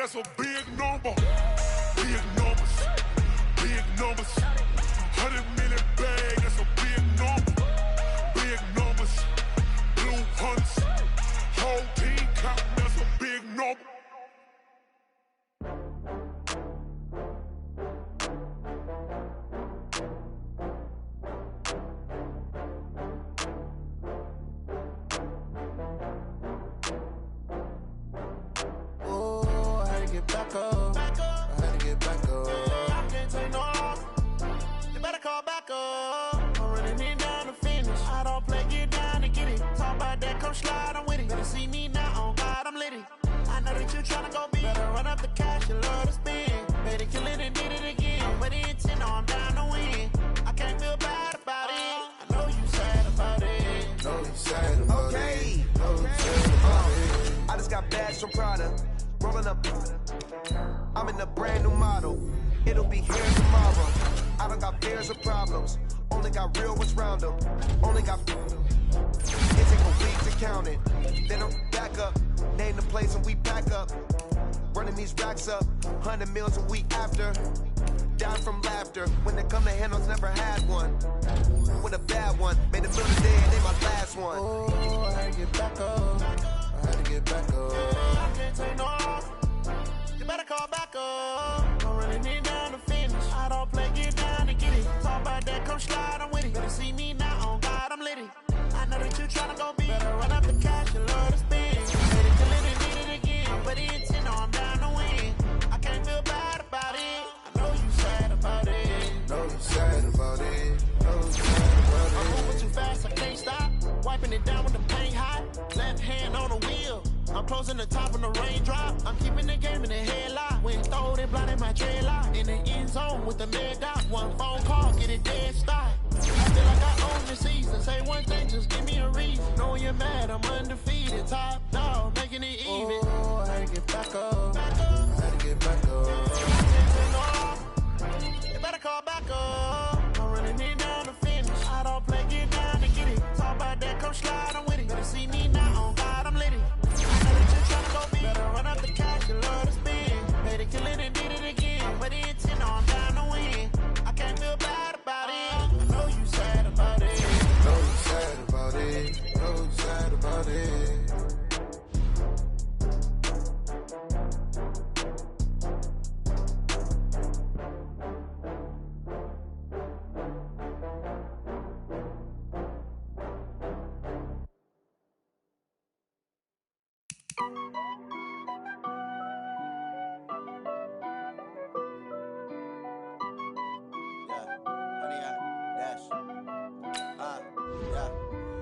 that's a big number. Big numbers, big numbers. 100 million bag, that's a big number. Big numbers, blue hunts. Whole team counting, that's a big number. Back up. I had to get back up. I can't take no loss. You better call back up. I'm running it down to finish. I don't play, get down to get it. Talk about that, come slide, I'm with it. Better see me now, on God, I'm litty. I know that you tryna go big. Better run up the cash, you love to spend. Better kill it and did it again. I'm with the intent, I'm down to win. I can't feel bad about it. I know you sad about it. Know you sad about it. Okay. Know you sad about it. I just got bags from Prada. Rolling up, I'm in a brand new model. It'll be here tomorrow. I don't got fears or problems. Only got real ones round them. Only got. It take a week to count it. Then I'm back up. Name the place and we back up. Running these racks up. 100 meals a week after. Down from laughter. When they come to handles, never had one. With a bad one. Made a meal today and they my last one. Oh, I had to get back up. I had to get back up. I can't take no loss. You better call back up. I'm running it down to finish. I don't play, get down to get it. Talk about that, come slide, I'm with it. Better see me now, on God, I'm litty. I know that you tryna go big. Better run up the cash, you love to spend. Better kill it and did it again. But the intent, I'm down to win. I can't feel bad about it. I know you sad about it. Know you sad about it. Know you sad about it. I'm moving too fast, I can't stop. Wiping it down with the paint hot. Left hand on the wheel. I'm closing the top when the raindrop. I'm keeping the game in the headlock. When throw it, blinding my dreadlock. In the end zone with the mad dot. One phone call, get it dead stop. I feel like I own the season. Say one thing, just give me a reason. Knowing you're mad, I'm undefeated. Top dog, making it even. Oh, I had to get back up. I had to get back up. I can't take no loss. You better call back up. I'm running it down to finish. I don't play, get down to get it. Talk about that, come slide, I'm with it. Better see me now, on God, I'm litty. Better run up the cash, you love to spend. Better kill it and did it again. But the intent, I'm down to win. I can't feel bad about it. I know you sad about it. Know you sad about it. Know you sad about it.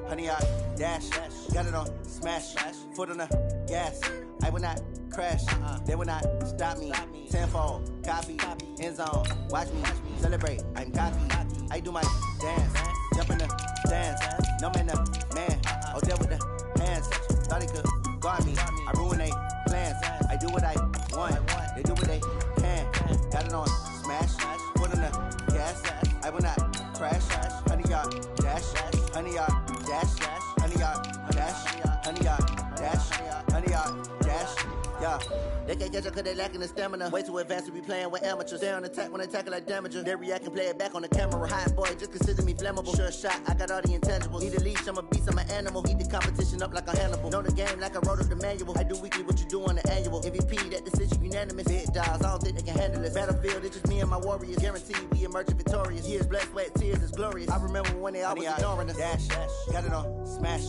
Honey, I dash, got it on smash, foot on the gas. I will not crash, they will not stop me. Tenfold, copy, end zone, watch me celebrate. I'm cocky, I do my dance, jump in the stands. No man, the man, oh there with the hands. Thought he could guard me, I ruin they plans. I do what I want, they do what they can. Got it on smash, foot on the gas. I will not crash, honey, y'all dash, honey, y'all dash, honey, y'all dash, honey, y'all dash, honey, y'all dash, yeah. They can't catch up cause they lacking the stamina. Way too advanced to be playing with amateurs. Stay on attack when they tackle like damager. They react and play it back on the camera. Hot boy, just consider me flammable. Sure shot, I got all the intangibles. Need a leash, I'm a beast, I'm an animal. Heat the competition up like a Hannibal. Know the game like I wrote up the manual. I do weekly what you do on the annual. MVP, that decision unanimous. Big dogs, I don't think they can handle it. Battlefield, it's just me and my warriors. Guaranteed we emerge victorious. Years, blood, sweat, tears, it's glorious. I remember when they always ignoring us. Dash, got it on smash,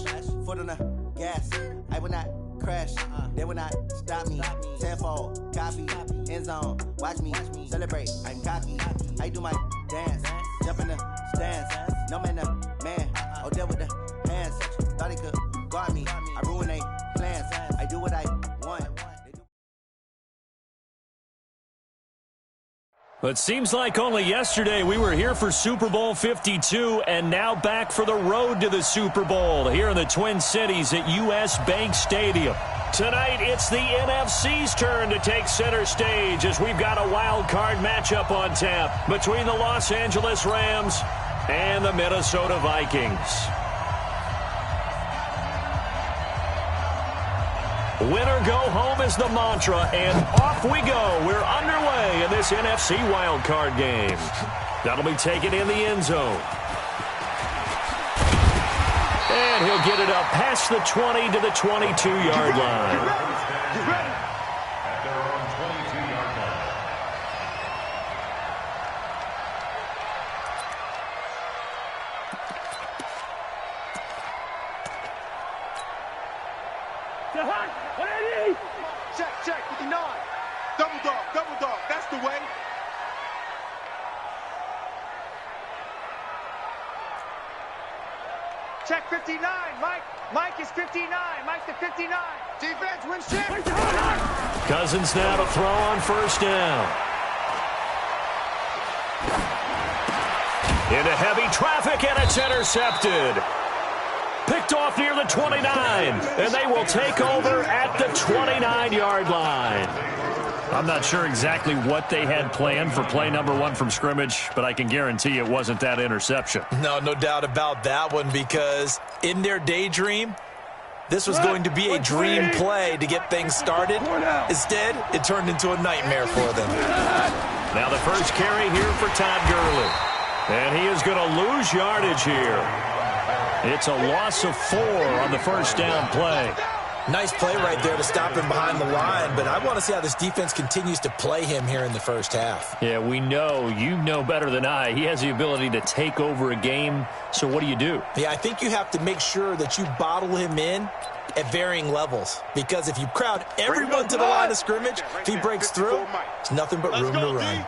foot on the gas. I will not crash, they will not stop me. Tenfold, copy, end zone, watch me celebrate. I'm cocky, I do my dance, jump in the stands. No man, the man, oh there with the hands. Thought he could guard me, I ruin they plans. I do what I want. It seems like only yesterday we were here for Super Bowl 52 and now back for the road to the Super Bowl here in the Twin Cities at US Bank Stadium. Tonight, it's the NFC's turn to take center stage as we've got a wild card matchup on tap between the Los Angeles Rams and the Minnesota Vikings. Win or go home is the mantra, and off we go. We're underway in this NFC wildcard game. That'll be taken in the end zone. And he'll get it up past the 20 to the 22-yard line. Get ready. At their own 22-yard line. Check, 59. Double dog, that's the way. Check 59, Mike is 59, Mike to 59. Defense wins check. Cousins now to throw on first down. Into heavy traffic, and it's intercepted. Picked off near the 29, and they will take over at the 29-yard line. I'm not sure exactly what they had planned for play number 1 from scrimmage, but I can guarantee it wasn't that interception. No doubt about that one, because in their daydream, this was going to be a dream play to get things started. Instead, it turned into a nightmare for them. Now the first carry here for Todd Gurley. And he is going to lose yardage here. It's a loss of 4 on the first down play. Nice play right there to stop him behind the line, but I want to see how this defense continues to play him here in the first half. Yeah, we know. You know better than I. He has the ability to take over a game, so what do you do? Yeah, I think you have to make sure that you bottle him in at varying levels, because if you crowd everyone to the line of scrimmage, if he breaks through, it's nothing but room to run.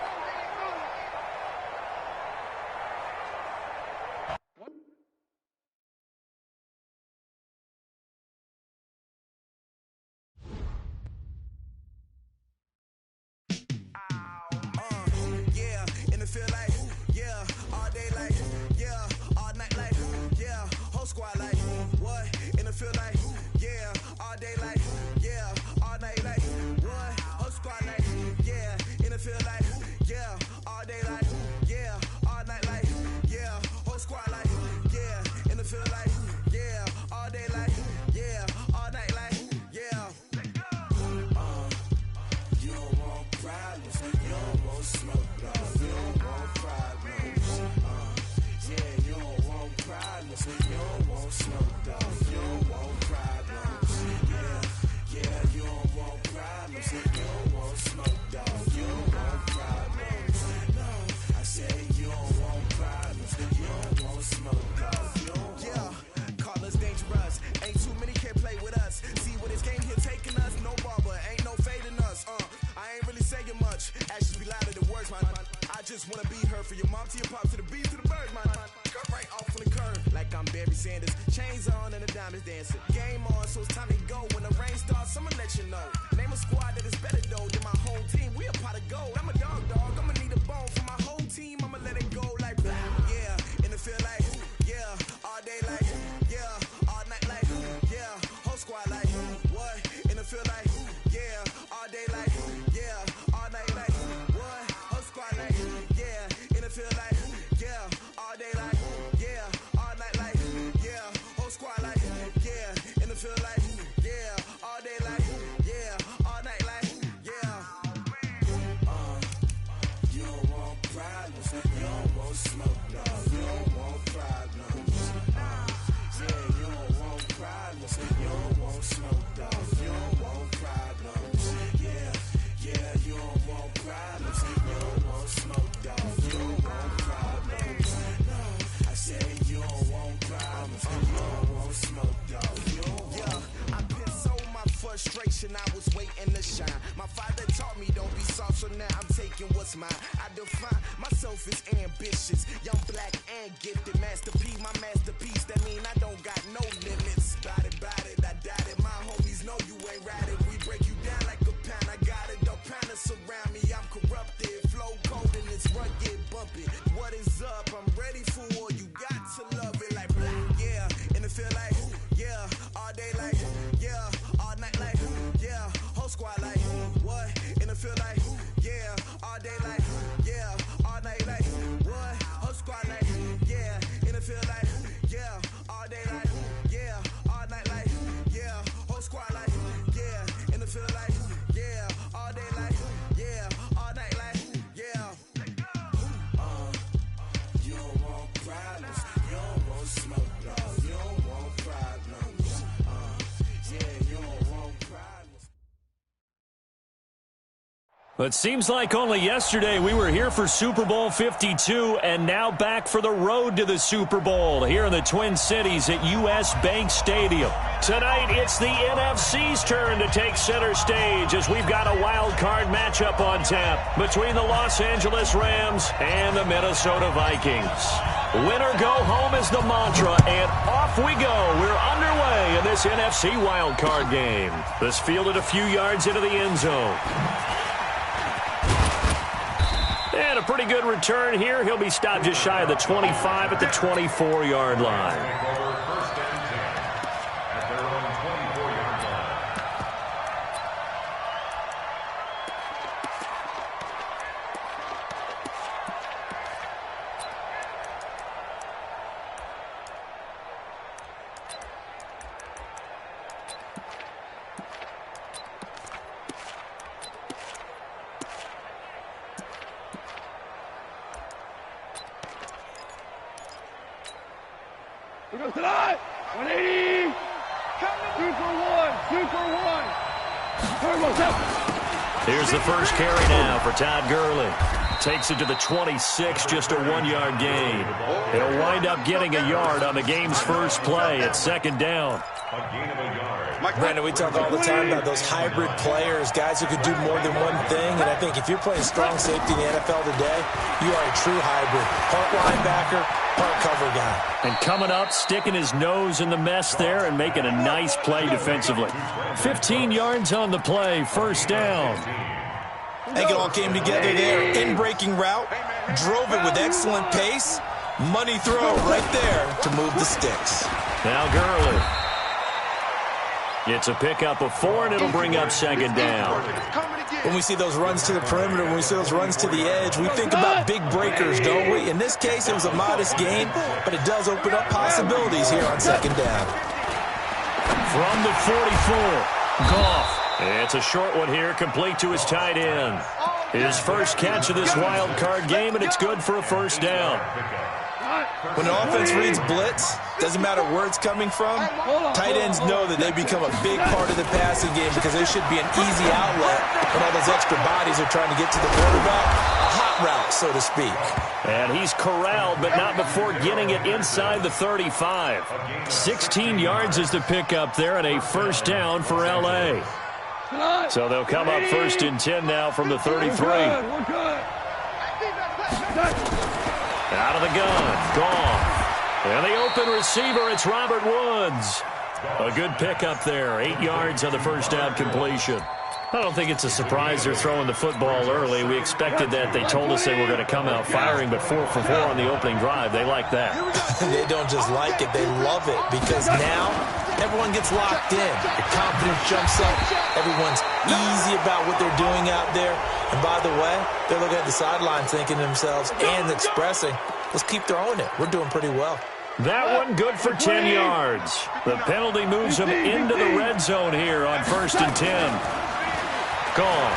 I was waiting to shine. My father taught me don't be soft, so now I'm taking what's mine. I define myself as ambitious, young, black, and gifted. Masterpiece, my masterpiece. That mean I don't got no limits. Bout it, I doubt it. My homies know you ain't right it. We break you down like a pound. I got it, don't pound to surround me. I'm corrupted, flow cold and it's rugged, bumpy. What is up? I'm ready for war. You got to love it like blah, yeah. And it feel like yeah, all day like yeah, all night like yeah, whole squad like what? And it feel like yeah, all day like yeah, all night like what? Whole squad like yeah, and it feel like yeah, all day like yeah, all night like yeah, whole squad like yeah, It seems like only yesterday we were here for Super Bowl 52 and now back for the road to the Super Bowl here in the Twin Cities at US Bank Stadium. Tonight, it's the NFC's turn to take center stage as we've got a wild card matchup on tap between the Los Angeles Rams and the Minnesota Vikings. Win or go home is the mantra, and off we go. We're underway in this NFC wild card game. This fielded a few yards into the end zone. And a pretty good return here. He'll be stopped just shy of the 25 at the 24-yard line. We go tonight. 180. 2 for 1. 2 for 1. Here's the first carry now for Todd Gurley. Takes it to the 26, just a 1-yard gain. He'll wind up getting a yard on the game's first play at second down. Brandon, we talk all the time about those hybrid players, guys who could do more than one thing. And I think if you're playing strong safety in the NFL today, you are a true hybrid. Part linebacker, part cover guy. And coming up, sticking his nose in the mess there and making a nice play defensively. 15 yards on the play, first down. I think it all came together there. In-breaking route, drove it with excellent pace. Money throw right there to move the sticks. Now Gurley. It's a pickup of 4, and it'll bring up second down. When we see those runs to the perimeter, when we see those runs to the edge, we think about big breakers, don't we? In this case, it was a modest gain, but it does open up possibilities here on second down. From the 44, Goff. It's a short one here, complete to his tight end. His first catch of this wild card game, and it's good for a first down. When an offense reads blitz, doesn't matter where it's coming from, tight ends know that they become a big part of the passing game because they should be an easy outlet when all those extra bodies are trying to get to the quarterback. A hot route, so to speak. And he's corralled, but not before getting it inside the 35. 16 yards is the pickup there, and a first down for L.A. So they'll come up first and 10 now from the 33. Out of the gun, Goff. And the open receiver, it's Robert Woods. A good pickup there, 8 yards on the first down completion. I don't think it's a surprise they're throwing the football early. We expected that. They told us they were going to come out firing, but 4 for 4 on the opening drive. They like that. They don't just like it, they love it, because now everyone gets locked in. The confidence jumps up. Everyone's easy about what they're doing out there. And by the way, they're looking at the sideline thinking to themselves and expressing, let's keep throwing it. We're doing pretty well. That one good for 10 yards. The penalty moves them into the red zone here on first and 10. Gone.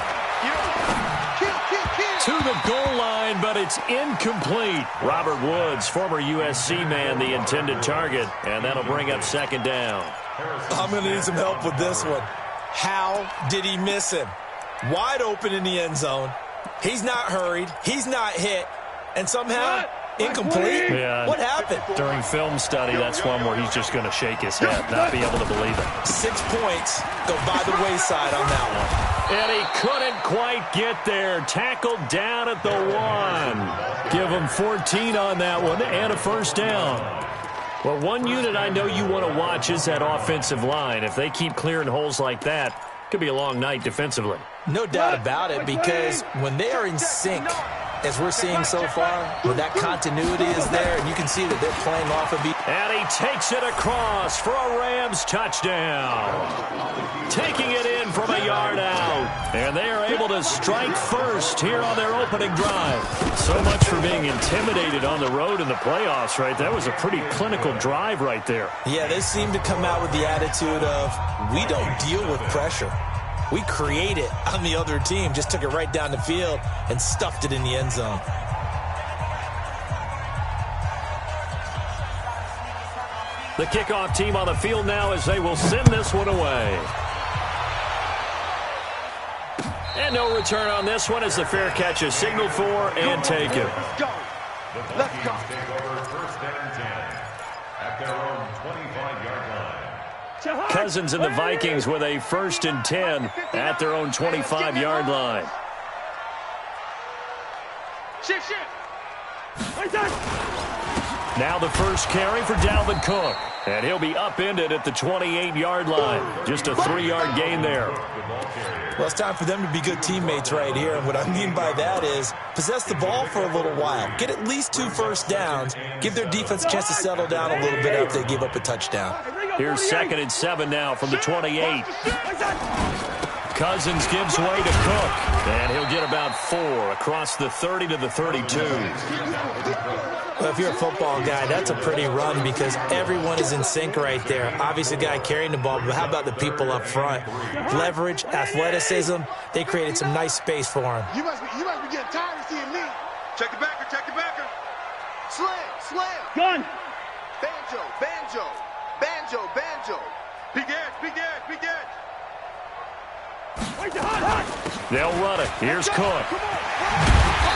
To the goal line, but it's incomplete. Robert Woods, former USC man, the intended target, and that'll bring up second down. I'm going to need some help with this one. How did he miss him? Wide open in the end zone. He's not hurried. He's not hit. And somehow, incomplete? Yeah. What happened? During film study, that's one where he's just going to shake his head, not be able to believe it. 6 points go by the wayside on that one. And he couldn't quite get there. Tackled down at the 1. Give him 14 on that one and a first down. Well, one unit I know you want to watch is that offensive line. If they keep clearing holes like that, it could be a long night defensively. No doubt about it, because when they are in sync, as we're seeing so far, when that continuity is there, and you can see that they're playing off of each. And he takes it across for a Rams touchdown. Taking it in from a yard out. And they are able to strike first here on their opening drive. So much for being intimidated on the road in the playoffs, right? That was a pretty clinical drive right there. Yeah, they seem to come out with the attitude of, we don't deal with pressure. We create it on the other team. Just took it right down the field and stuffed it in the end zone. The kickoff team on the field now as they will send this one away. And no return on this one as the fair catch is signaled for and taken. Let's go. Let's go. Take over first and 10 at their own 25-yard line. Cousins and the Vikings with a 1st and 10 at their own 25-yard line. Shift. Now the first carry for Dalvin Cook. And he'll be upended at the 28-yard line. Just a 3-yard gain there. Well, it's time for them to be good teammates right here. And what I mean by that is possess the ball for a little while. Get at least 2 first downs. Give their defense a chance to settle down a little bit after they give up a touchdown. Here's 2nd and 7 now from the 28. Cousins gives way to Cook. And he'll get about 4 across the 30 to the 32. Well, if you're a football guy, that's a pretty run because everyone is in sync right there. Obviously, the guy carrying the ball, but how about the people up front? Leverage, athleticism, they created some nice space for him. You must be getting tired of seeing me. Check the backer. Slam. Gun. Banjo. Big edge. They'll run it. Here's Cook.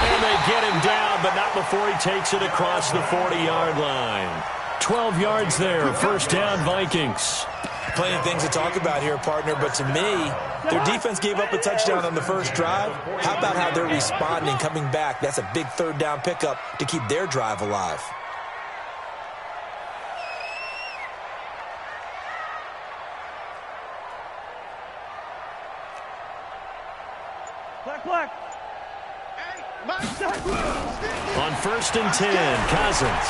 And they get him down, but not before he takes it across the 40-yard line. 12 yards there. 1st down, Vikings. Plenty of things to talk about here, partner, but to me, their defense gave up a touchdown on the first drive. How about how they're responding, coming back? That's a big 3rd down pickup to keep their drive alive. Black. On 1st and 10, Cousins.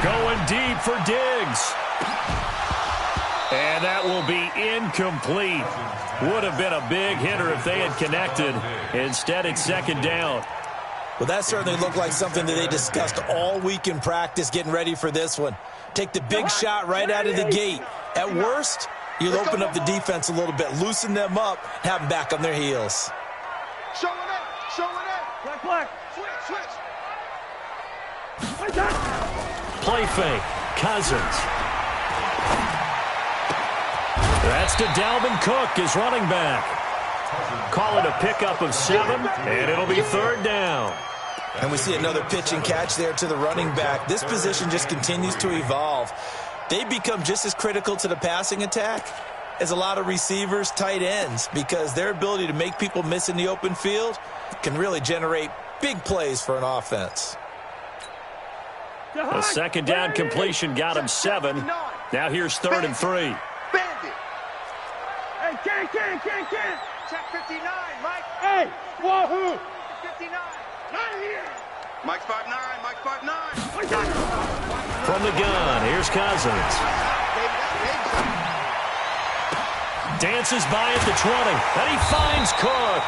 Going deep for Diggs. And that will be incomplete. Would have been a big hitter if they had connected. Instead, it's 2nd down. Well, that certainly looked like something that they discussed all week in practice getting ready for this one. Take the big shot right out of the gate. At worst, you'll open up the defense a little bit, loosen them up, have them back on their heels. Showing it. Black. Switch. Play fake. Cousins. That's to Dalvin Cook, his running back. Call it a pickup of 7, and it'll be 3rd down. And we see another pitch and catch there to the running back. This position just continues to evolve. They become just as critical to the passing attack as a lot of receivers, tight ends, because their ability to make people miss in the open field can really generate big plays for an offense. A 2nd down completion got him 7. Now here's 3rd and 3. Bandit. Hey, can. Check 59, Mike. Hey, wahoo. 59. Not here. Mike's 5'9". From the gun, here's Cousins. Dances by at the 20, and he finds Cook.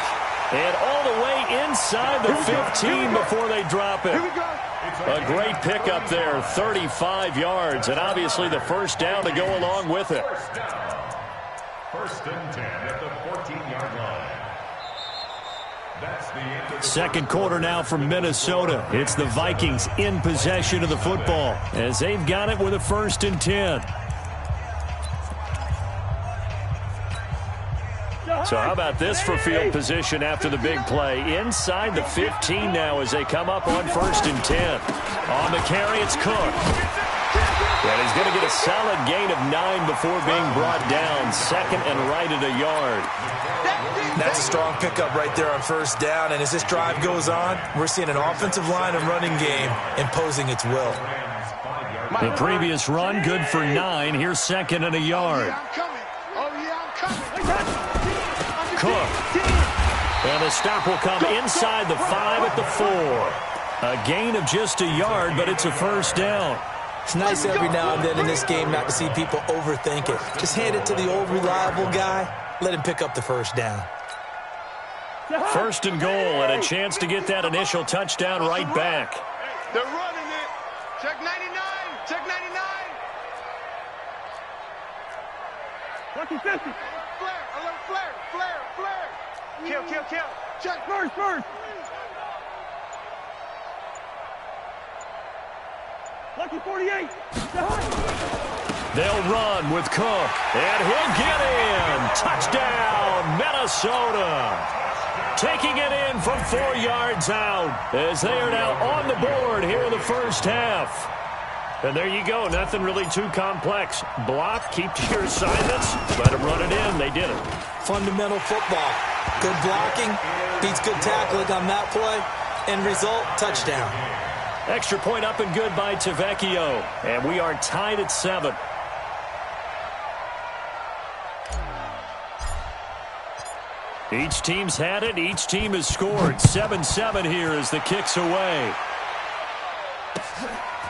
And all the way inside the 15 before they drop it. A great pickup there, 35 yards, and obviously the 1st down to go along with it. 1st and 10 at the 14-yard line. That's the end of the 2nd quarter now from Minnesota. It's the Vikings in possession of the football as they've got it with a 1st and 10. So how about this for field position after the big play? Inside the 15 now as they come up on 1st and 10. On the carry, it's Cook. And he's going to get a solid gain of 9 before being brought down. 2nd and right at a yard. That's a strong pickup right there on 1st down. And as this drive goes on, we're seeing an offensive line and running game imposing its will. The previous run, good for 9. Here's 2nd and a yard. Cook. And the stop will come inside the 5 at the 4. A gain of just a yard, but it's a 1st down. It's nice every now and then in this game not to see people overthink it. Just hand it to the old reliable guy. Let him pick up the 1st down. 1st and goal, and a chance to get that initial touchdown right back. They're running it. Check 99. Check 99. Lucky 50. Flare. A little flare. Kill. Check first. Lucky 48. They'll run with Cook, and he'll get in. Touchdown, Minnesota. Taking it in from 4 yards out as they are now on the board here in the first half. And there you go. Nothing really too complex. Block, keep to your assignments, let them run it in. They did it. Fundamental football. Good blocking, beats good tackling on that play. End result, touchdown. Extra point up and good by Tavecchio. And we are tied at 7. Each team's had it. Each team has scored. 7-7 here as the kick's away.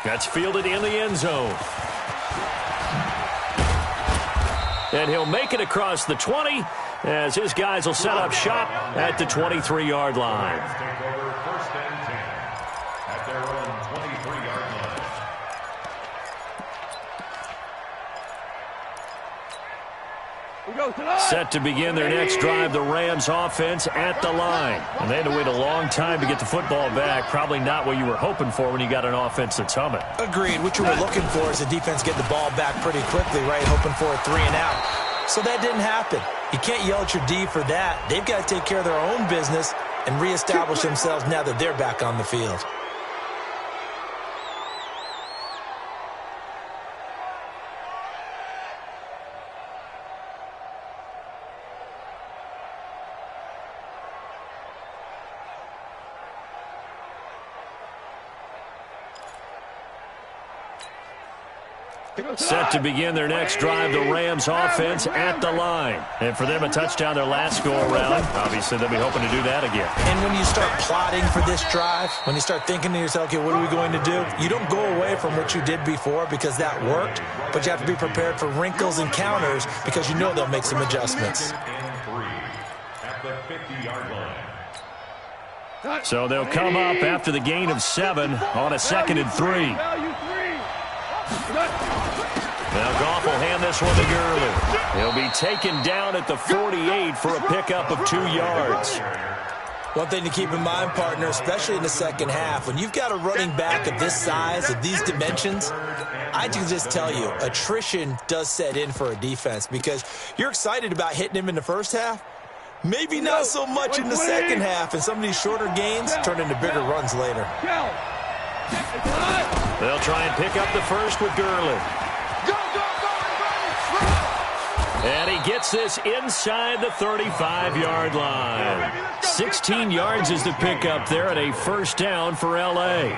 That's fielded in the end zone. And he'll make it across the 20 as his guys will set up shop at the 23-yard line. Take over first and 10 at their own 23-yard line. Set to begin their next drive, the Rams offense at the line. And they had to wait a long time to get the football back. Probably not what you were hoping for when you got an offense that's humming. Agreed. What you were looking for is the defense get the ball back pretty quickly, right? Hoping for a 3 and out. So that didn't happen. You can't yell at your D for that. They've got to take care of their own business and reestablish themselves now that they're back on the field. Set to begin their next drive, the Rams offense at the line. And for them, a touchdown their last go-around. Obviously, they'll be hoping to do that again. And when you start plotting for this drive, when you start thinking to yourself, okay, what are we going to do? You don't go away from what you did before because that worked, but you have to be prepared for wrinkles and counters because you know they'll make some adjustments. At the 50-yard line. So they'll come up after the gain of 7 on a 2nd and 3. Now Goff will hand this one to Gurley. He'll be taken down at the 48 for a pickup of 2 yards. One thing to keep in mind, partner, especially in the second half, when you've got a running back of this size, of these dimensions, I can just tell you, attrition does set in for a defense because you're excited about hitting him in the first half. Maybe not so much in the second half, and some of these shorter gains turn into bigger runs later. They'll try and pick up the first with Gurley. And he gets this inside the 35-yard line. 16 yards is the pickup there at a first down for L.A.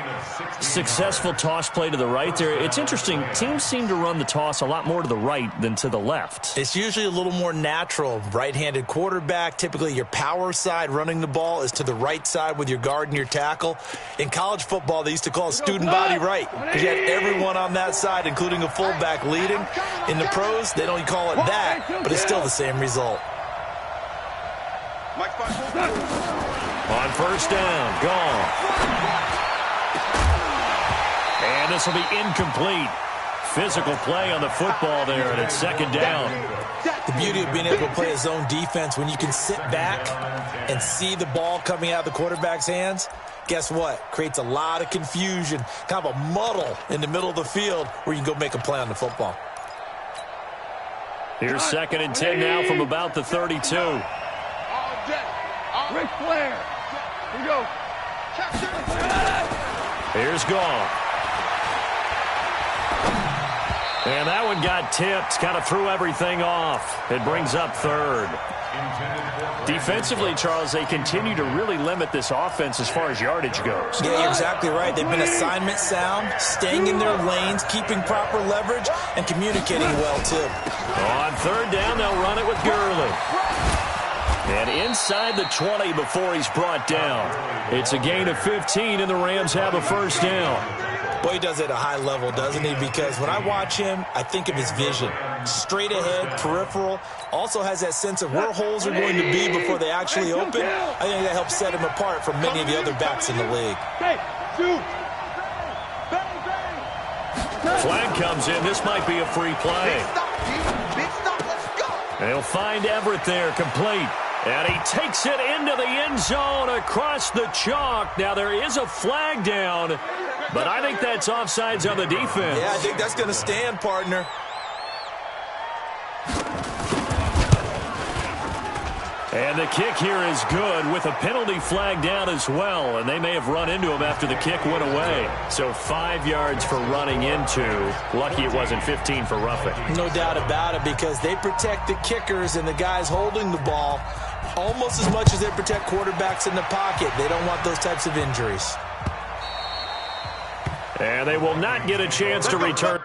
Successful toss play to the right there. It's interesting. Teams seem to run the toss a lot more to the right than to the left. It's usually a little more natural. Right-handed quarterback, typically your power side running the ball is to the right side with your guard and your tackle. In college football, they used to call it student body right because you had everyone on that side, including a fullback leading. In the pros, they don't call it that, but it's still the same result. On first down, gone. And this will be incomplete. Physical play on the football there, and it's 2nd down. The beauty of being able to play a zone defense, when you can sit back and see the ball coming out of the quarterback's hands, guess what? Creates a lot of confusion, kind of a muddle in the middle of the field where you can go make a play on the football. Here's 2nd and 10 now from about the 32. Ric Flair. Here we go. Here's Goff. And that one got tipped, kind of threw everything off. It brings up 3rd. Defensively, Charles, they continue to really limit this offense as far as yardage goes. Yeah, you're exactly right. They've been assignment sound, staying in their lanes, keeping proper leverage, and communicating well, too. On 3rd down, they'll run it with Gurley. And inside the 20 before he's brought down. It's a gain of 15, and the Rams have a first down. Boy, he does it at a high level, doesn't he? Because when I watch him, I think of his vision. Straight ahead, peripheral. Also has that sense of where holes are going to be before they actually open. I think that helps set him apart from many of the other backs in the league. Flag comes in. This might be a free play. They'll find Everett there, complete. And he takes it into the end zone across the chalk. Now, there is a flag down, but I think that's offsides on the defense. Yeah, I think that's going to stand, partner. And the kick here is good with a penalty flag down as well. And they may have run into him after the kick went away. So 5 yards for running into. Lucky it wasn't 15 for roughing. No doubt about it, because they protect the kickers and the guys holding the ball almost as much as they protect quarterbacks in the pocket. They don't want those types of injuries. And they will not get a chance to return.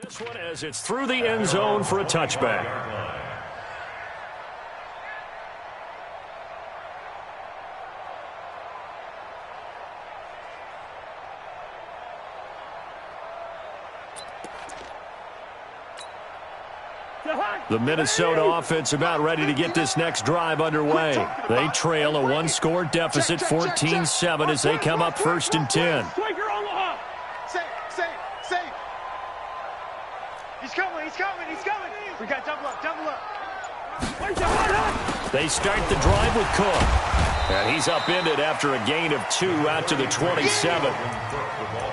This one as it's through the end zone for a touchback. The Minnesota offense about ready to get this next drive underway. They trail a one-score deficit, 14-7, as they come up 1st and 10. He's coming. We got double up. They start the drive with Cook. And he's upended after a gain of 2 out to the 27.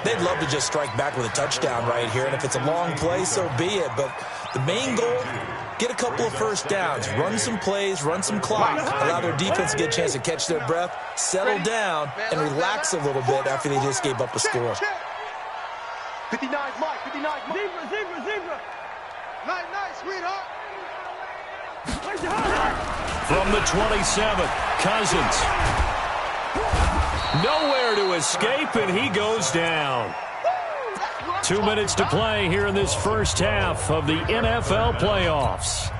They'd love to just strike back with a touchdown right here, and if it's a long play, so be it. But the main goal, get a couple of first downs, run some plays, run some clock, allow their defense to get a chance to catch their breath, settle down, and relax a little bit after they just gave up a score. 59, Mike. Zebra. Nice, sweetheart. From the 27, Cousins. Nowhere to escape, and he goes down. 2 minutes to play here in this first half of the NFL playoffs.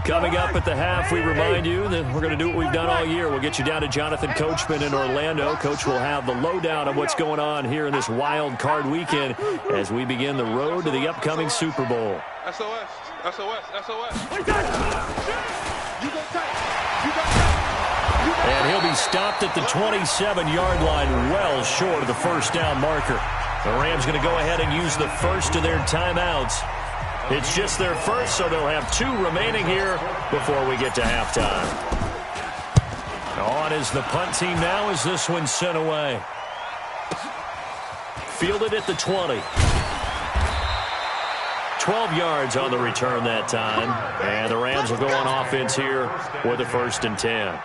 Coming up at the half, we remind you that we're going to do what we've done all year. We'll get you down to Jonathan Coachman in Orlando. Coach will have the lowdown of what's going on here in this wild card weekend as we begin the road to the upcoming Super Bowl. SOS. And he'll be stopped at the 27-yard line, well short of the first down marker. The Rams going to go ahead and use the first of their timeouts. It's just their first, so they'll have 2 remaining here before we get to halftime. On is the punt team now as this one's sent away. Fielded at the 20. 12 yards on the return that time. And the Rams will go on offense here with a 1st and 10.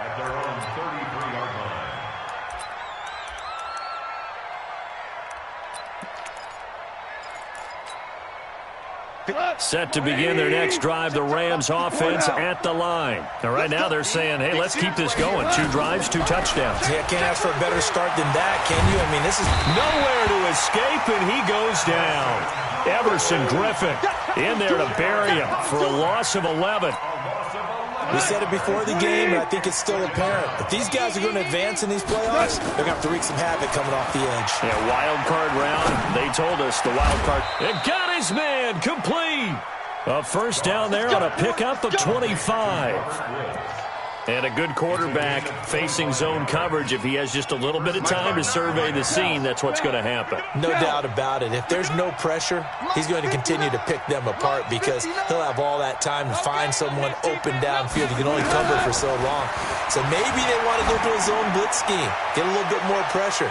Set to begin their next drive, the Rams offense at the line. Now, right now they're saying, hey, let's keep this going. 2 drives, 2 touchdowns. Yeah, can't ask for a better start than that, can you? I mean, this is nowhere to escape, and he goes down. Everson Griffin in there to bury him for a loss of 11. We said it before the game, and I think it's still apparent. If these guys are going to advance in these playoffs, they're going to have to wreak some havoc coming off the edge. Yeah, wild card round. They told us the wild card. It got his man complete. A first down there on a pickup of 25. And a good quarterback facing zone coverage. If he has just a little bit of time to survey the scene, that's what's going to happen. No doubt about it. If there's no pressure, he's going to continue to pick them apart because he'll have all that time to find someone open downfield. He can only cover for so long. So maybe they want to go to a zone blitz scheme, get a little bit more pressure.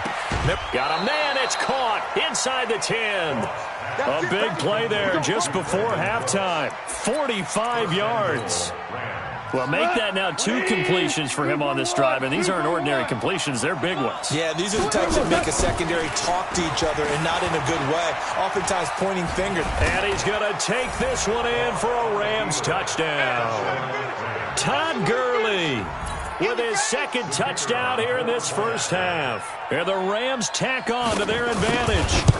Got a man. It's caught inside the 10. A big play there just before halftime. 45 yards. Well, make that now 2 completions for him on this drive, and these aren't ordinary completions. They're big ones. Yeah, these are the types that make a secondary talk to each other and not in a good way, oftentimes pointing fingers. And he's going to take this one in for a Rams touchdown. Todd Gurley Mooney with his second touchdown here in this first half. And the Rams tack on to their advantage.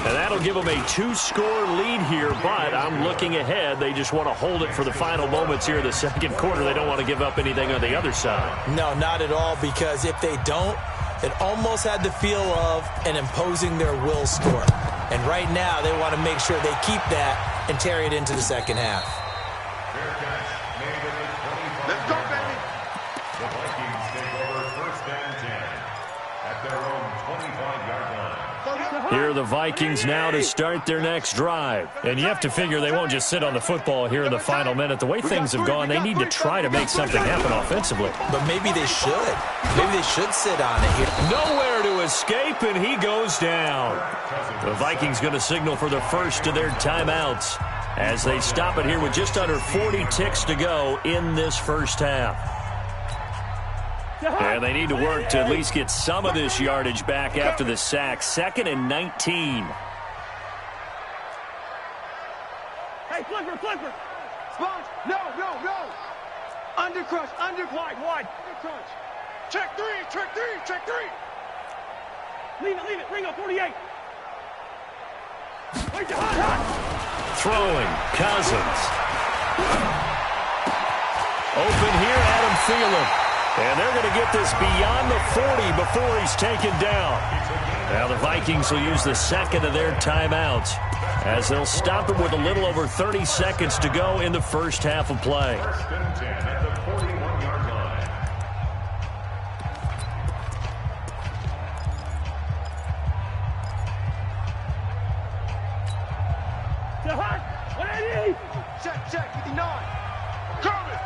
And that'll give them a 2-score lead here, but I'm looking ahead. They just want to hold it for the final moments here in the second quarter. They don't want to give up anything on the other side. No, not at all, because if they don't, it almost had the feel of an imposing their will score. And right now, they want to make sure they keep that and carry it into the second half. Let's go, baby. The Vikings take over first and 10 at their own 25-yard line. Here are the Vikings now to start their next drive. And you have to figure they won't just sit on the football here in the final minute. The way things have gone, they need to try to make something happen offensively. But maybe they should. Maybe they should sit on it here. Nowhere to escape, and he goes down. The Vikings going to signal for the first of their timeouts as they stop it here with just under 40 ticks to go in this first half. And they need to work to at least get some of this yardage back after the sack. 2nd and 19. Hey, flipper. Sponge. No. Undercrush, wide. Undercrush. Check three. Leave it. Ringo, 48. Wait, hot. Throwing, Cousins. Open here, Adam Thielen. And they're going to get this beyond the 40 before he's taken down. Now the Vikings will use the second of their timeouts as they'll stop it with a little over 30 seconds to go in the first half of play. First and 10 at the 41-yard line. Check, 59. Coming.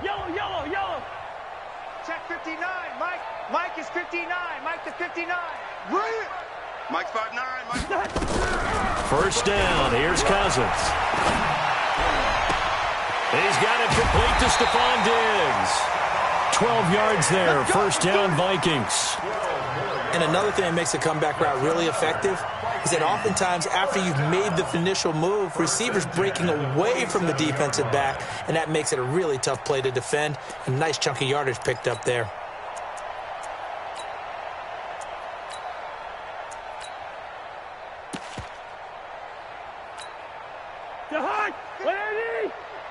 Yellow. Check 59, Mike. Mike is 59. Mike to 59. Bring it. Mike's 5'9", Mike. First down. Here's Cousins. He's got it complete to Stephon Diggs. 12 yards there. First down, Vikings. And another thing that makes a comeback route really effective is that oftentimes after you've made the initial move, receivers breaking away from the defensive back, and that makes it a really tough play to defend. A nice chunk of yardage picked up there.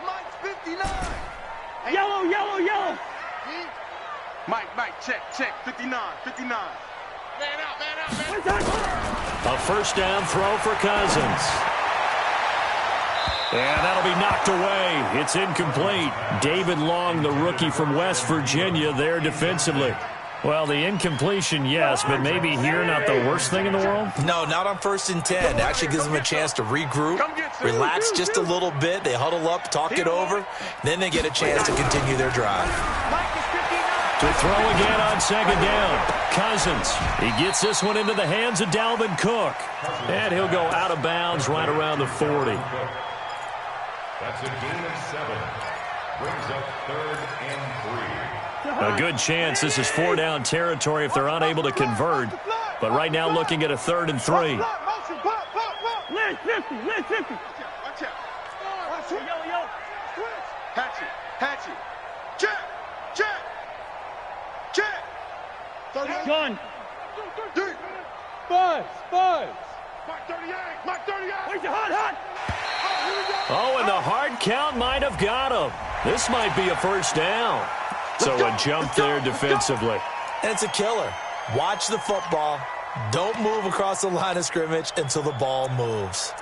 Mike's 59. Yellow. Mike, check, 59. Man out. A first down throw for Cousins. And that'll be knocked away. It's incomplete. David Long, the rookie from West Virginia, there defensively. Well, the incompletion, yes, but maybe here not the worst thing in the world? No, not on 1st and 10. It actually gives them a chance to regroup, relax just a little bit. They huddle up, talk it over. Then they get a chance to continue their drive. To throw again on second down. Cousins. He gets this one into the hands of Dalvin Cook. And he'll go out of bounds right around the 40. That's a gain of 7. Brings up 3rd and 3. A good chance this is 4-down territory if they're unable to convert. But right now looking at a 3rd and 3. Lynch 50. Watch out. Yellow. Hatchet. Check. Gun. Buzz. Mike 38. Where's the hot? Oh, and the hard count might have got him. This might be a first down. So a jump there defensively. And it's a killer. Watch the football. Don't move across the line of scrimmage until the ball moves.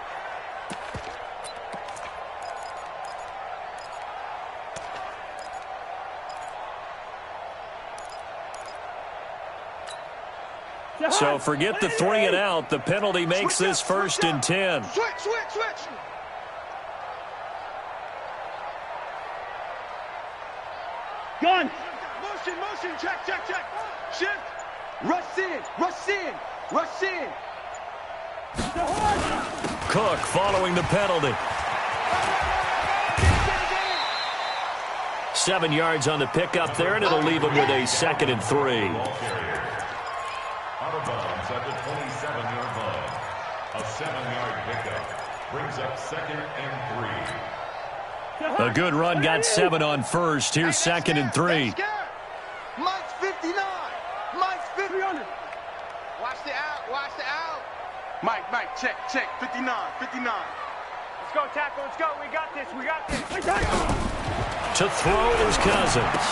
So forget the 3 and out. The penalty makes this 1st and 10. Switch. Gun. Motion. Check. Shift. Rush in. Cook following the penalty. 7 yards on the pickup there, and it'll leave him with a 2nd and 3. Out of bounds at the 27-yard line. A 7-yard pickup brings up 2nd and 3. A good run got 7 on first. Here's second and 3. Mike's 59. Mike's 300. Watch the out. Watch the out. Mike, check. 59. Let's go, tackle. Let's go. We got this. To throw is Cousins.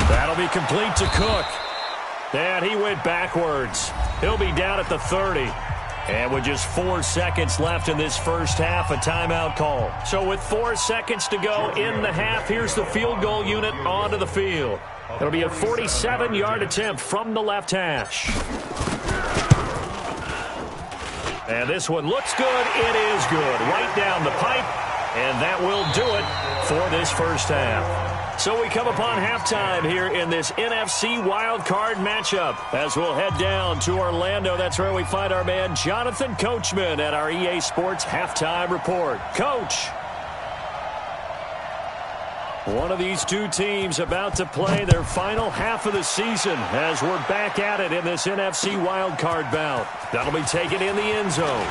That'll be complete to Cook. And he went backwards. He'll be down at the 30. And with just 4 seconds left in this first half, a timeout call. So with 4 seconds to go in the half, here's the field goal unit onto the field. It'll be a 47-yard attempt from the left hash. And this one looks good. It is good. Right down the pipe. And that will do it for this first half. So we come upon halftime here in this NFC wildcard matchup as we'll head down to Orlando. That's where we find our man Jonathan Coachman at our EA Sports Halftime Report. Coach, one of these two teams about to play their final half of the season as we're back at it in this NFC wildcard bout. That'll be taken in the end zone.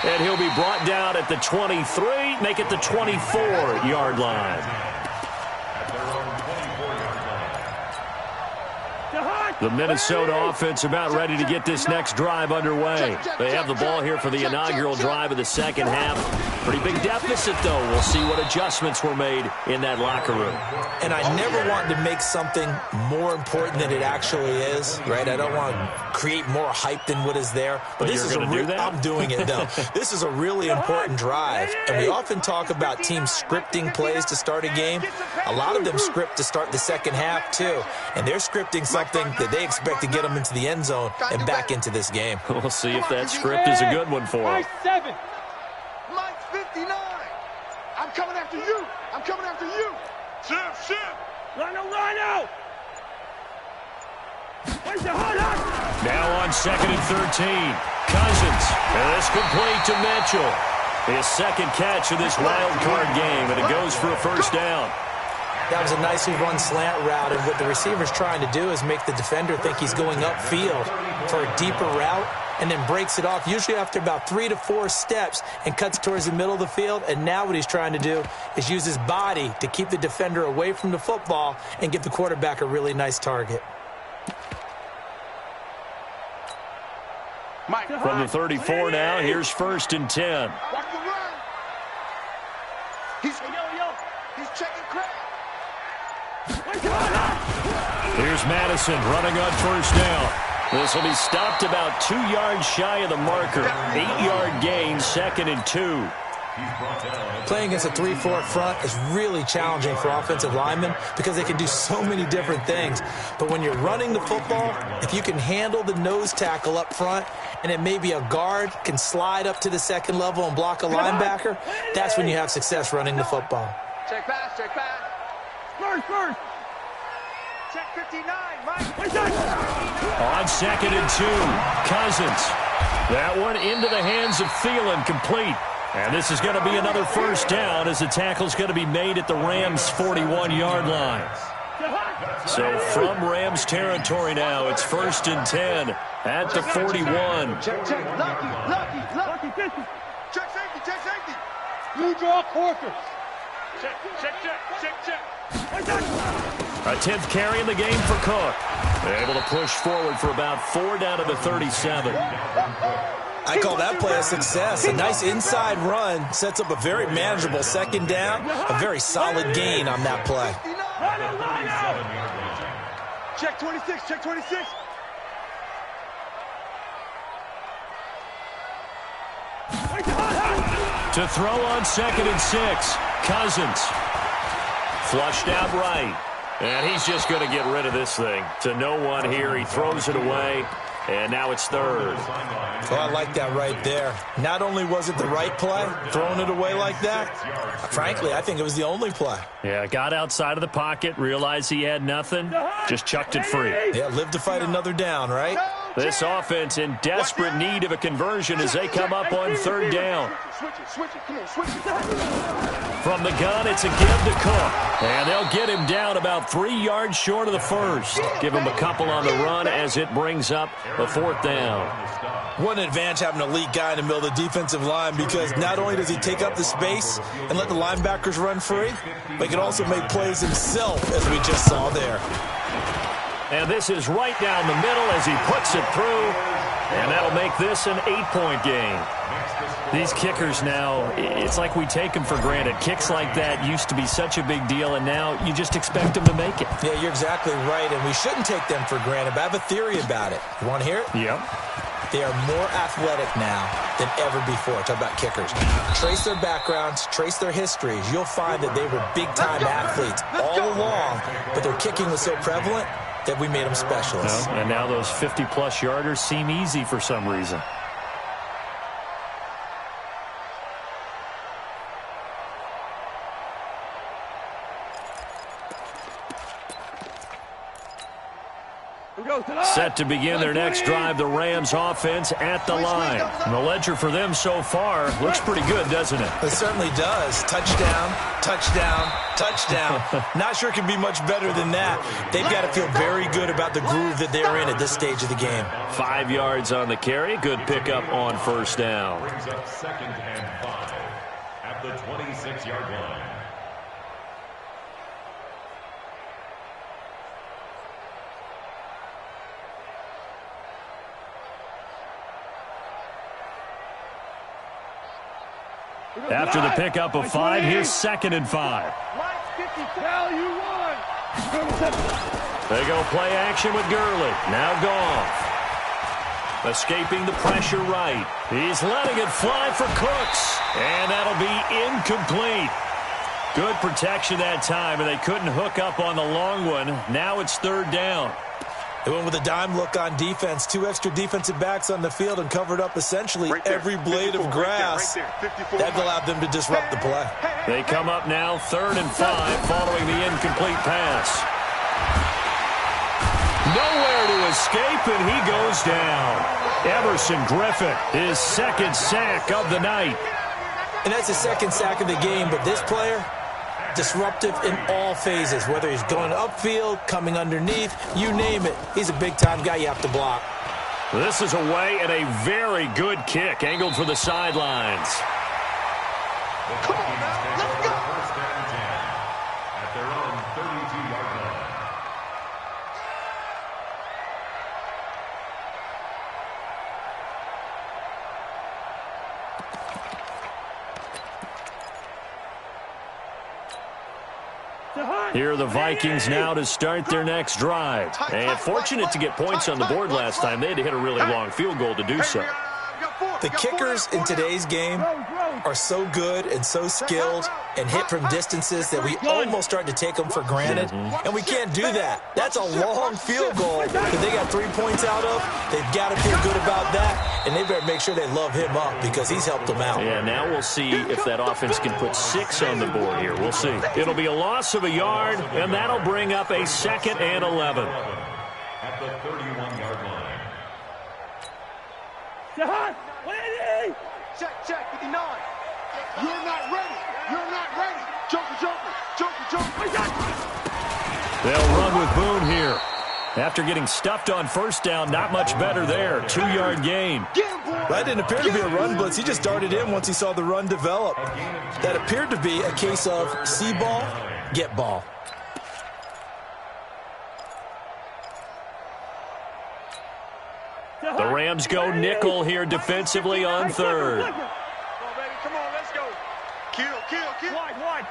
And he'll be brought down at the 23, make it the 24-yard line. The Minnesota offense about ready to get this next drive underway. They have the ball here for the inaugural drive of the second half. Pretty big deficit, though. We'll see what adjustments were made in that locker room. And I never want to make something more important than it actually is, right? I don't want to create more hype than what is there. But this is I'm doing it, though. This is a really important drive. And we often talk about teams scripting plays to start a game. A lot of them script to start the second half, too. And they're scripting something that they expect to get them into the end zone and back into this game. We'll see if that script is a good one for them. Mike's 7. Mike's 59. I'm coming after you. Shift. Rhino. Now on second and 13. Cousins. And it's complete to Mitchell. His second catch of this wild card game, and it goes for a first down. That was a nicely run slant route, and what the receiver's trying to do is make the defender think he's going upfield for a deeper route and then breaks it off, usually after about 3 to 4 steps, and cuts towards the middle of the field. And now what he's trying to do is use his body to keep the defender away from the football and give the quarterback a really nice target. From the 34 now, here's first and 10. Watch the run. He's checking crap. Here's Madison running on first down. This will be stopped about 2 yards shy of the marker. 8-yard gain, second and 2. Playing against a 3-4 front is really challenging for offensive linemen because they can do so many different things. But when you're running the football, if you can handle the nose tackle up front and then maybe a guard can slide up to the second level and block a linebacker, that's when you have success running the football. Check pass. First. Check 59, Mike. On second and 2, Cousins. That one into the hands of Thielen, complete. And this is going to be another first down as the tackle's going to be made at the Rams' 41-yard line. So from Rams territory now, it's first and 10 at the 41. Check. Lucky. Check safety. You draw quarters. Check. A 10th carry in the game for Cook. Able to push forward for about 4 down to the 37. I call that play a success. A nice inside run sets up a very manageable second down. A very solid gain on that play. Check 26. To throw on second and 6, Cousins. Flushed out right. And he's just going to get rid of this thing. To no one here. He throws it away. And now it's third. Oh, I like that right there. Not only was it the right play, throwing it away like that, frankly, I think it was the only play. Yeah, got outside of the pocket, realized he had nothing, just chucked it free. Yeah, live to fight another down, right? This offense in desperate need of a conversion as they come up on third down. From the gun, it's a give to Cook. And they'll get him down about 3 yards short of the first. Give him a couple on the run as it brings up the fourth down. What an advantage having an elite guy in the middle of the defensive line, because not only does he take up the space and let the linebackers run free, but he can also make plays himself, as we just saw there. And this is right down the middle as he puts it through. And that'll make this an 8-point game. These kickers now, it's like we take them for granted. Kicks like that used to be such a big deal, and now you just expect them to make it. Yeah, you're exactly right, and we shouldn't take them for granted, but I have a theory about it. You want to hear it? Yep. They are more athletic now than ever before. Talk about kickers. Trace their backgrounds, trace their histories. You'll find that they were big-time athletes all along, but their kicking was so prevalent that we made them specialists. And now those 50-plus yarders seem easy for some reason. Set to begin their next drive, the Rams offense at the line. And the ledger for them so far looks pretty good, doesn't it? It certainly does. Touchdown, touchdown, touchdown. Not sure it can be much better than that. They've got to feel very good about the groove that they're in at this stage of the game. 5 yards on the carry. Good pickup on first down. Brings up 2nd and 5 at the 26-yard line. After the pickup of 5, here's 2nd and 5. They go play action with Gurley. Now Goff. Escaping the pressure right. He's letting it fly for Cooks. And that'll be incomplete. Good protection that time, and they couldn't hook up on the long one. Now it's 3rd down. They went with a dime look on defense. 2 extra defensive backs on the field and covered up essentially every blade of grass. That allowed them to disrupt the play. They come up now 3rd and 5 following the incomplete pass. Nowhere to escape, and he goes down. Everson Griffin, his 2nd sack of the night. And that's the 2nd sack of the game, but this player, disruptive in all phases, whether he's going upfield, coming underneath, you name it. He's a big-time guy you have to block. This is away, and a very good kick, angled for the sidelines. Come on now, let's go. 1st and 10 at their own 32-yard line. Here are the Vikings now to start their next drive. And fortunate to get points on the board last time. They had to hit a really long field goal to do so. The kickers in today's game are so good and so skilled and hit from distances that we almost start to take them for granted. And we can't do that. That's a long field goal that they got 3 points out of. They've got to feel good about that, and they better make sure they love him up because he's helped them out. Yeah, now we'll see if that offense can put 6 on the board here. We'll see. It'll be a loss of a yard, and that'll bring up a 2nd and 11. At the 31-yard line. Check, 59. You're not ready. You're not ready. Joker. They'll run with Boone here. After getting stuffed on first down, not much better there. 2-yard gain. That didn't appear to be a run blitz. He just darted in once he saw the run develop. That appeared to be a case of see ball, get ball. The Rams go nickel here defensively on 3rd. Come on, baby. Come on, let's go. Kill. Wide.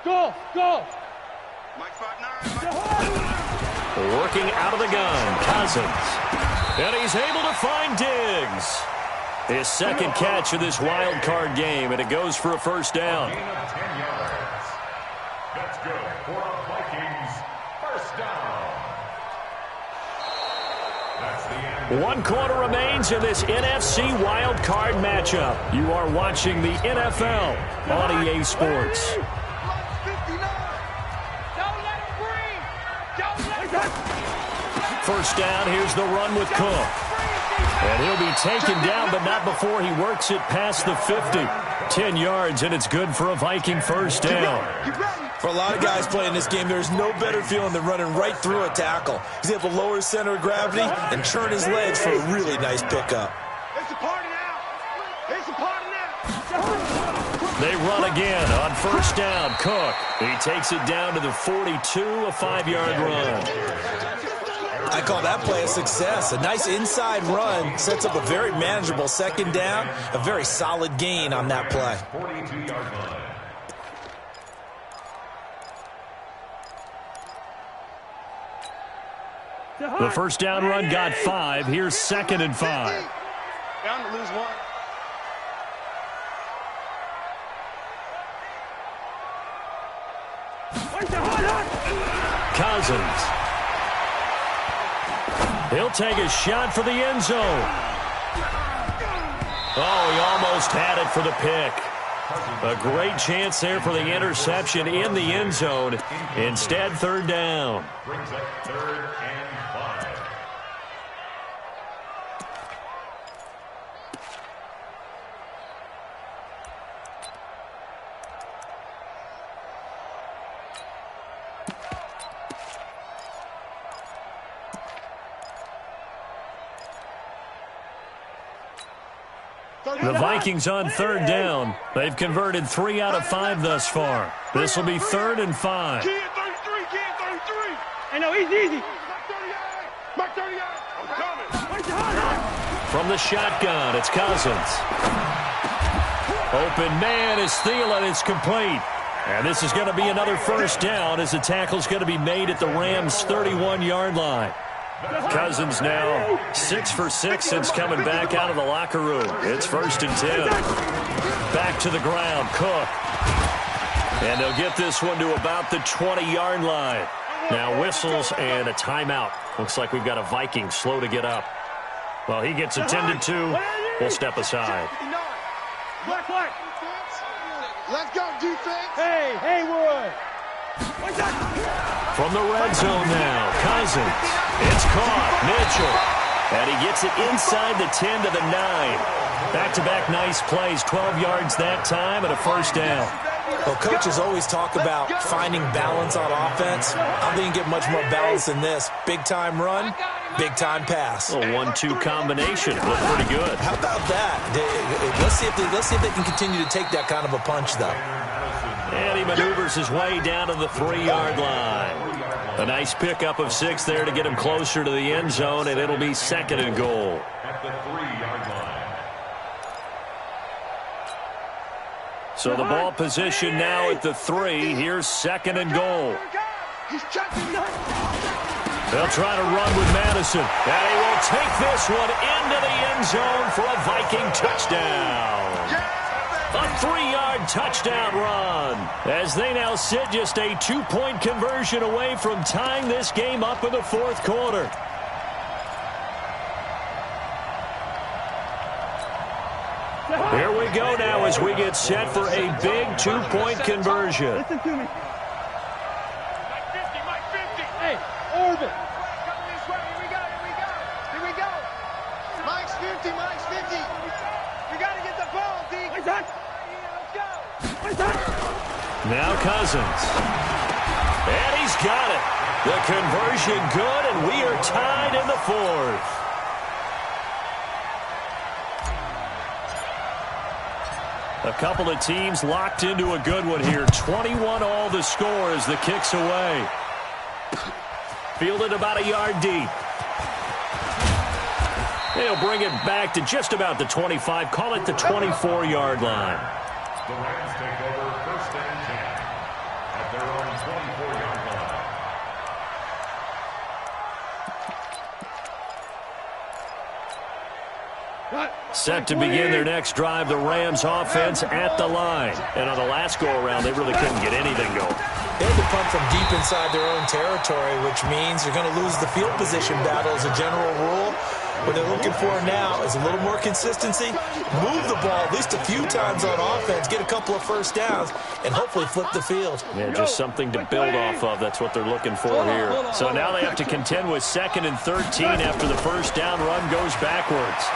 Kill. Go. Mike 5'9". Working out of the gun, Cousins. And he's able to find Diggs. His 2nd catch of this wild card game, and it goes for a first down. Gain of 10 yards. That's good for a Vikings first down. That's the end One quarter remains in this NFC Wild Card matchup. You are watching the NFL on EA Sports. First down, here's the run with Cook. And he'll be taken down, but not before he works it past the 50. 10 yards, and it's good for a Viking first down. For a lot of guys playing this game, there's no better feeling than running right through a tackle. He's able to lower his center of gravity and turn his legs for a really nice pickup. It's a party now. It's a party now. They run again on first down. Cook, he takes it down to the 42, a 5-yard run. I call that play a success. A nice inside run sets up a very manageable second down, a very solid gain on that play. 42-yard line. The first down run got 5. Here's 2nd and 5. Down to lose 1. Cousins. He'll take a shot for the end zone. Oh, he almost had it for the pick. A great chance there for the interception in the end zone. Instead, third down. Brings up 3rd and 5. The Vikings on third down. They've converted 3 out of 5 thus far. This will be 3rd and 5. Key at 33, key at 33. I know, easy. Mark 38. I'm coming. From the shotgun, it's Cousins. Open man is Thielen. It's complete. And this is going to be another first down as the tackle's going to be made at the Rams' 31-yard line. Cousins now 6 for 6 since coming back out of the locker room. It's 1st and 10. Back to the ground, Cook. And they'll get this one to about the 20-yard line. Now whistles and a timeout. Looks like we've got a Viking slow to get up. Well, he gets attended to. We'll step aside. Black. Let's go, defense. Hey, Roy. From the red zone now, Cousins. It's caught, Mitchell. And he gets it inside the 10 to the 9. Back-to-back nice plays, 12 yards that time and a first down. Well, coaches always talk about finding balance on offense. I don't think you get much more balance than this. Big-time run, big-time pass. A 1-2 combination. Looked pretty good. How about that? Let's see if they can continue to take that kind of a punch, though. And he maneuvers his way down to the 3-yard line. A nice pickup of 6 there to get him closer to the end zone, and it'll be 2nd and goal. At the 3-yard line. So the ball position now at the 3. Here's 2nd and goal. They'll try to run with Madison. And he will take this one into the end zone for a Viking touchdown. A 3-yard touchdown run as they now sit just a 2-point conversion away from tying this game up in the 4th quarter. Here we go now as we get set for a big 2-point conversion. Listen to me. Mike 50. Hey, orbit. Come this way. Here we go. Mike's 50. We got to get the ball, D. Let's go. Now Cousins. And he's got it. The conversion good, and we are tied in the 4th. A couple of teams locked into a good one here. 21 all the score as the kick's away. Fielded about a yard deep. They'll bring it back to just about the 25. Call it the 24-yard line. The Rams take over 1st and 10 at their own 24-yard line. Set to begin their next drive, the Rams offense at the line. And on the last go-around, they really couldn't get anything going. They had to punt from deep inside their own territory, which means you're going to lose the field position battle as a general rule. What they're looking for now is a little more consistency, move the ball at least a few times on offense, get a couple of first downs, and hopefully flip the field. Yeah, just something to build off of. That's what they're looking for here. So now they have to contend with 2nd and 13 after the first down run goes backwards.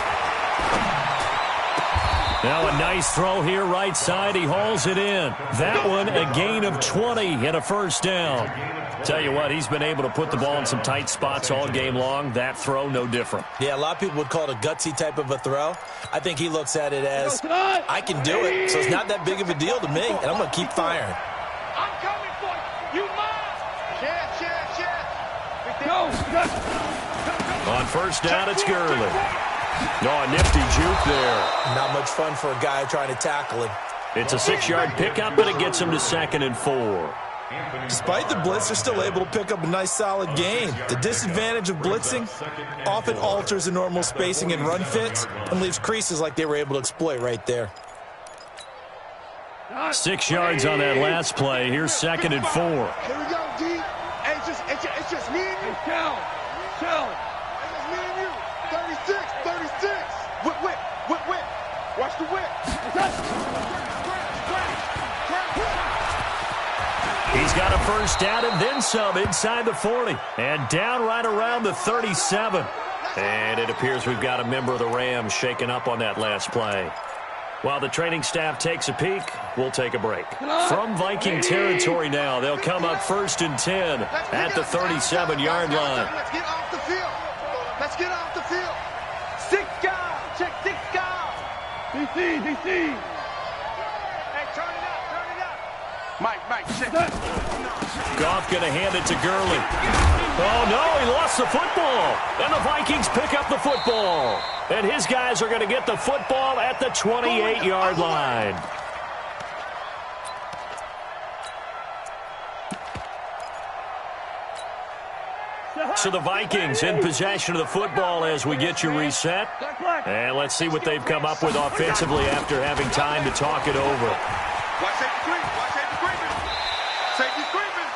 Now a nice throw here right side. He hauls it in. That one a gain of 20 and a first down. Tell you what, he's been able to put the ball in some tight spots all game long. That throw, no different. Yeah, a lot of people would call it a gutsy type of a throw. I think he looks at it as, I can do it, so it's not that big of a deal to me, and I'm going to keep firing. I'm coming for you. You must. Yeah. Go. On first down, it's Gurley. Oh, a nifty juke there. Not much fun for a guy trying to tackle him. It's a 6-yard pickup, but it gets him to 2nd and 4. Despite the blitz, they're still able to pick up a nice, solid gain. The disadvantage of blitzing often alters the normal spacing and run fits and leaves creases like they were able to exploit right there. 6 yards on that last play. Here's 2nd and 4. Here we go, D. Hey, it's just me and you. Chill. It's just me and you. 36. Whip. Watch the whip. He's got a first down and then some inside the 40. And down right around the 37. And it appears we've got a member of the Rams shaken up on that last play. While the training staff takes a peek, we'll take a break. From Viking territory now, they'll come up 1st and 10 at the 37-yard line. Let's get off the field. 6 guys. Check 6 guys. DC. Hey, turn it up. Mike, check. Goff going to hand it to Gurley. Oh, no, he lost the football. And the Vikings pick up the football. And his guys are going to get the football at the 28-yard line. So the Vikings in possession of the football as we get you reset. And let's see what they've come up with offensively after having time to talk it over. Watch safety creeping. Safety creeping.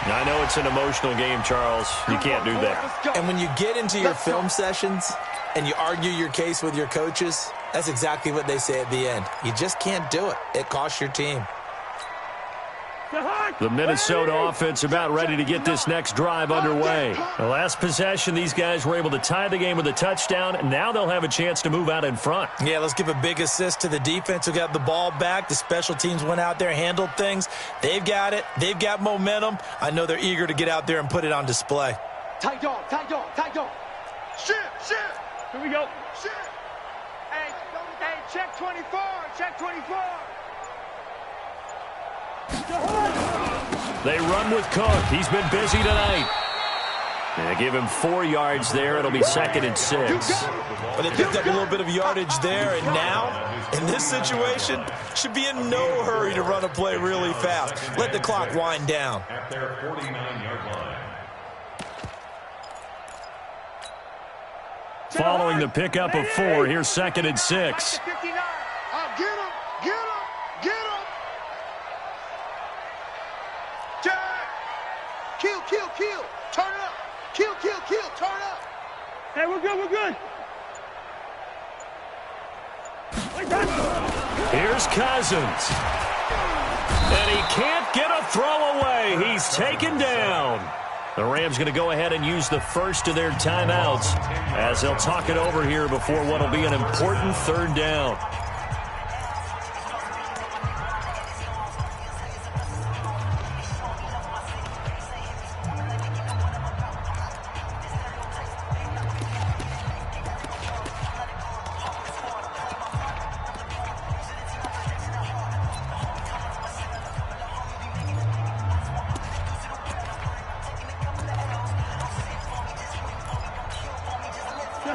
Now, I know it's an emotional game, Charles. You can't do that. And when you get into your film sessions and you argue your case with your coaches, that's exactly what they say at the end. You just can't do it. It costs your team. The Minnesota offense about ready to get this next drive underway. The last possession, these guys were able to tie the game with a touchdown, and now they'll have a chance to move out in front. Yeah, let's give a big assist to the defense who got the ball back. The special teams went out there, handled things. They've got it. They've got momentum. I know they're eager to get out there and put it on display. Tight dog. Shit. Here we go. Shit. Hey, check 24. They run with Cook. He's been busy tonight. And give him 4 yards there. It'll be 2nd and 6. But they picked up a little bit of yardage there, and now, in this situation, should be in no hurry to run a play really fast. Let the clock wind down. At their 49-yard line. Following the pickup of 4, here's 2nd and 6. Get him. Jack. Kill. Turn it up. Kill. Turn it up. Hey, we're good. Here's Cousins. And he can't get a throw away. He's taken down. The Rams going to go ahead and use the first of their timeouts as they'll talk it over here before what will be an important 3rd down.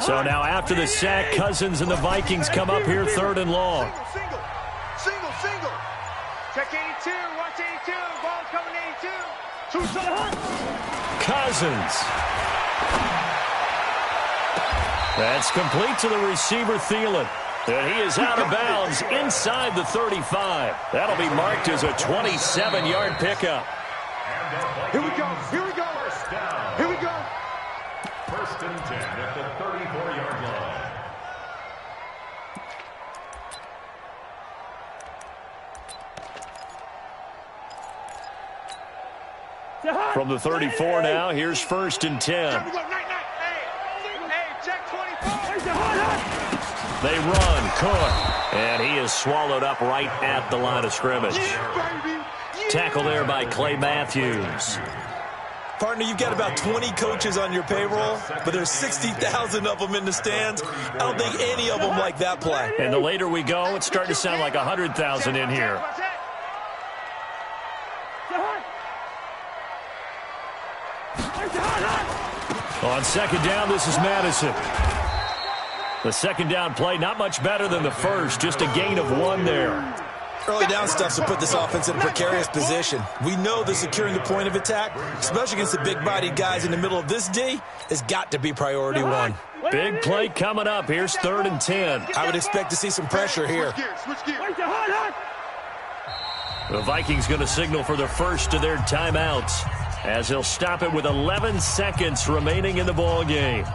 So now after the sack, Cousins and the Vikings come up here 3rd and long. Single. Check 82. Watch 82. Ball's coming 82. Two to the hunt. Cousins. That's complete to the receiver, Thielen. And he is out of bounds inside the 35. That'll be marked as a 27-yard pickup. Here we go. First and From the 34 now, here's 1st and 10. They run, Cook, and he is swallowed up right at the line of scrimmage. Tackle there by Clay Matthews. Partner, you've got about 20 coaches on your payroll, but there's 60,000 of them in the stands. I don't think any of them like that play. And the later we go, it's starting to sound like 100,000 in here. On 2nd down, this is Madison. The 2nd down play, not much better than the first, just a gain of 1 there. Early down stuff to put this offense in a precarious position. We know that securing the point of attack, especially against the big-bodied guys in the middle of this D, has got to be priority 1. Big play coming up. Here's 3rd and 10. I would expect to see some pressure here. The Vikings going to signal for the first of their timeouts as he'll stop it with 11 seconds remaining in the ball game.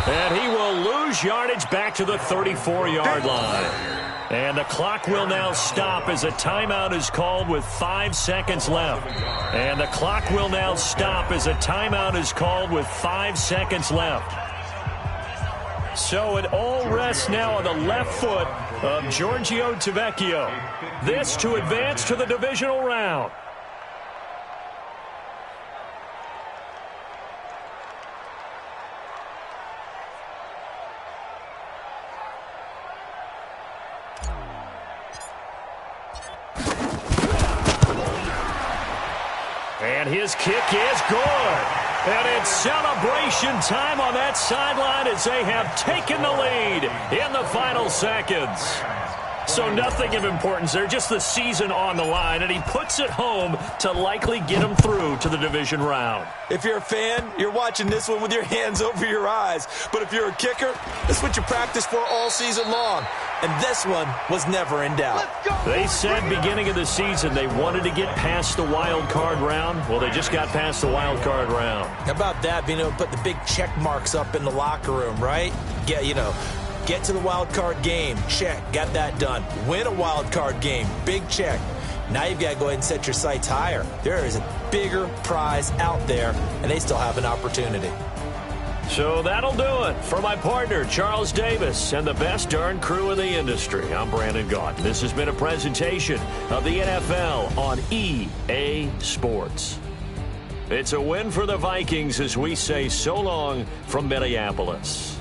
And he will lose yardage back to the 34-yard line. And the clock will now stop as a timeout is called with 5 seconds left. And the clock will now stop as a timeout is called with 5 seconds left. So it all rests now on the left foot of Giorgio Tavecchio. This to advance to the divisional round. And his kick is good. And it's celebration time on that sideline as they have taken the lead in the final seconds. So nothing of importance there, just the season on the line, and he puts it home to likely get him through to the division round. If you're a fan, you're watching this one with your hands over your eyes. But if you're a kicker, this is what you practice for all season long. And this one was never in doubt. They said beginning of the season they wanted to get past the wild card round. Well, they just got past the wild card round. How about that, being able to put the big check marks up in the locker room, right? Get to the wild card game, check, got that done. Win a wild card game, big check. Now you've got to go ahead and set your sights higher. There is a bigger prize out there, and they still have an opportunity. So that'll do it for my partner, Charles Davis, and the best darn crew in the industry. I'm Brandon Gaunt. This has been a presentation of the NFL on EA Sports. It's a win for the Vikings as we say so long from Minneapolis.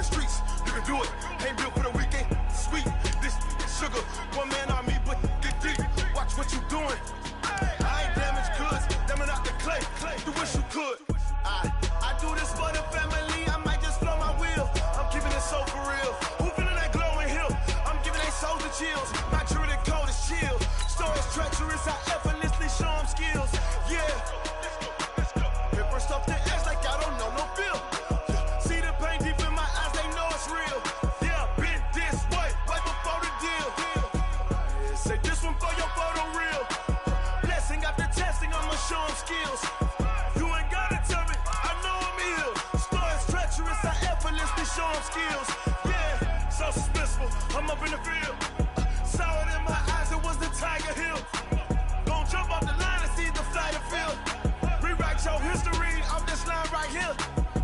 streets, you can do it. Ain't built for the weekend, sweet. This sugar, one man on me, but get deep. Watch what you doing. I ain't damaged goods, damn out the clay. You wish you could. I do this for the family. I might just blow my wheel. I'm keeping it so for real. Who feeling that glowing hill? I'm giving they souls the chills. My true the cold is chill. Stories treacherous, I effortlessly show them skills. Yeah. Paper stuff to edge like I don't know no feel. See the pain deep in my eyes, they know it's real. Yeah, been this way, right before the deal. Say this one for your photo real. Blessing after testing, I'ma show them skills. You ain't gotta tell me, I know I'm ill. Stories treacherous, I effortlessly show them skills. Yeah, so suspenseful, I'm up in the field. Saw it in my eyes, it was the Tiger Hill. Gon' jump off the line and see the flight of field. Rewrite your history off this line right here.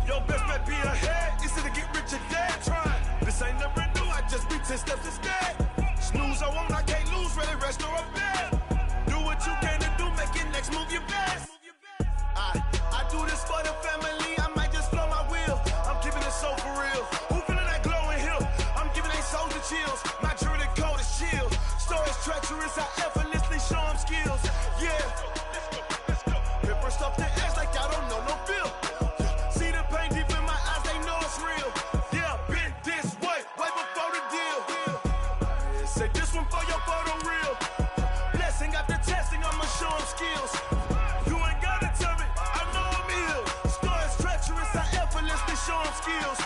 Your best bet be ahead, easy to get rich or dead. Trying, this ain't never new, I just be 10 steps instead. Snooze I won't, I can't lose, ready, rest or a bed. Do what you can to do, make your next move your best. I do this for the family, I might just blow my wheel. I'm keeping it so for real. Who feeling that glowing hill? I'm giving they souls the chills. My true the cold is chill. Stories treacherous, I effortlessly show them skills. Yeah. Paper stuff to edge like I don't know no feel. See the pain deep in my eyes, they know it's real. Yeah, been this way, way before the deal. Say this one for your photo real. Blessing after testing, I'ma show them skills. You ain't gotta tell me, I know I'm ill. Stories treacherous, I effortlessly show them skills.